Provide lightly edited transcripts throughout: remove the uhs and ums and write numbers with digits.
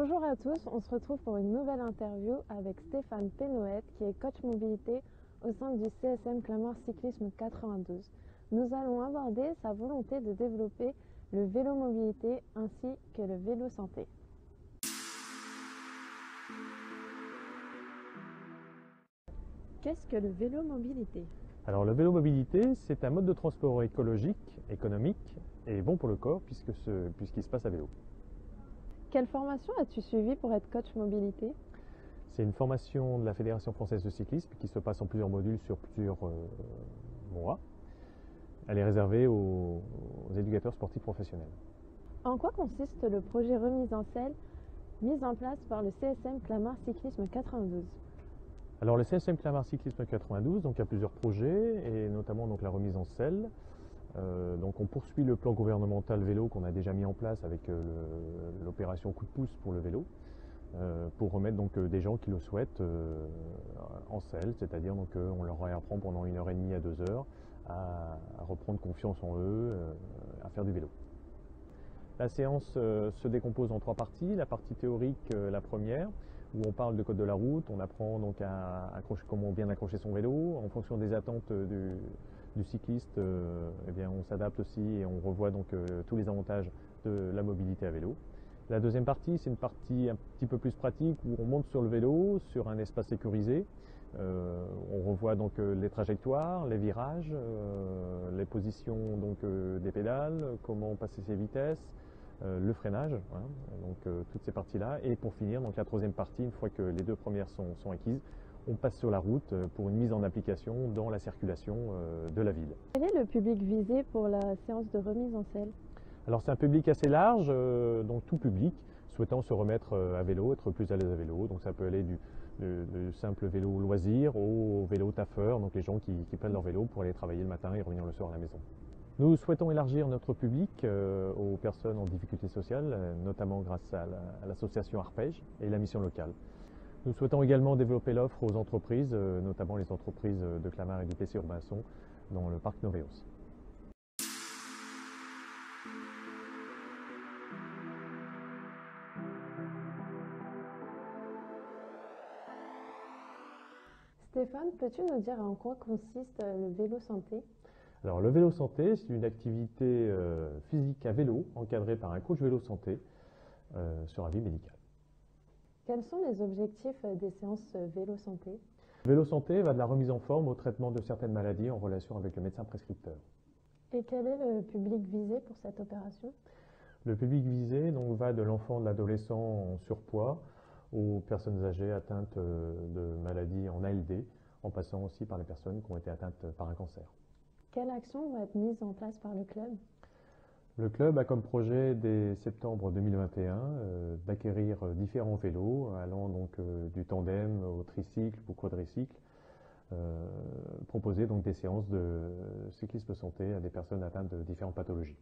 Bonjour à tous, on se retrouve pour une nouvelle interview avec Stéphane Pénoët qui est coach mobilité au sein du CSM Clamart Cyclisme 92. Nous allons aborder sa volonté de développer le vélo mobilité ainsi que le vélo santé. Qu'est-ce que le vélo mobilité ? Alors le vélo mobilité, c'est un mode de transport écologique, économique et bon pour le corps puisqu'il se passe à vélo. Quelle formation as-tu suivi pour être coach mobilité ? C'est une formation de la Fédération française de cyclisme qui se passe en plusieurs modules sur plusieurs mois. Elle est réservée aux éducateurs sportifs professionnels. En quoi consiste le projet remise en selle mis en place par le CSM Clamart Cyclisme 92 ? Alors le CSM Clamart Cyclisme 92, donc il y a plusieurs projets et notamment donc la remise en selle. Donc on poursuit le plan gouvernemental vélo qu'on a déjà mis en place avec l'opération coup de pouce pour le vélo, pour remettre donc des gens qui le souhaitent en selle, c'est-à-dire donc on leur apprend pendant 1h30 à 2 heures à reprendre confiance en eux, à faire du vélo. La séance se décompose en 3 parties. La partie théorique, la première, où on parle de code de la route, on apprend donc à comment bien accrocher son vélo. En fonction des attentes du cycliste, eh bien on s'adapte aussi et on revoit donc tous les avantages de la mobilité à vélo. La deuxième partie, c'est une partie un petit peu plus pratique où on monte sur le vélo, sur un espace sécurisé. On revoit donc les trajectoires, les virages, les positions donc, des pédales, comment passer ses vitesses, le freinage, hein, donc toutes ces parties-là. Et pour finir, donc la troisième partie, une fois que les 2 premières sont acquises, on passe sur la route pour une mise en application dans la circulation de la ville. Quel est le public visé pour la séance de remise en selle ? Alors c'est un public assez large, donc tout public souhaitant se remettre à vélo, être plus à l'aise à vélo. Donc ça peut aller du simple vélo loisir au vélo taffeur, donc les gens qui prennent leur vélo pour aller travailler le matin et revenir le soir à la maison. Nous souhaitons élargir notre public aux personnes en difficulté sociale, notamment grâce à l'association Arpège et la mission locale. Nous souhaitons également développer l'offre aux entreprises, notamment les entreprises de Clamart et du PC Urbanson dans le parc Novéos. Stéphane, peux-tu nous dire en quoi consiste le vélo santé ? Alors le vélo santé, c'est une activité physique à vélo encadrée par un coach vélo santé sur avis médical. Quels sont les objectifs des séances vélo santé ? Vélo santé va de la remise en forme au traitement de certaines maladies en relation avec le médecin prescripteur. Et quel est le public visé pour cette opération ? Le public visé donc, va de l'enfant, de l'adolescent en surpoids aux personnes âgées atteintes de maladies en ALD, en passant aussi par les personnes qui ont été atteintes par un cancer. Quelle action va être mise en place par le club ? Le club a comme projet dès septembre 2021 d'acquérir différents vélos allant donc du tandem au tricycle ou quadricycle, proposer donc des séances de cyclisme santé à des personnes atteintes de différentes pathologies.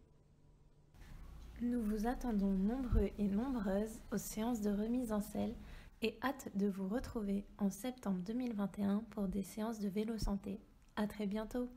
Nous vous attendons nombreux et nombreuses aux séances de remise en selle et hâte de vous retrouver en septembre 2021 pour des séances de vélo santé. À très bientôt!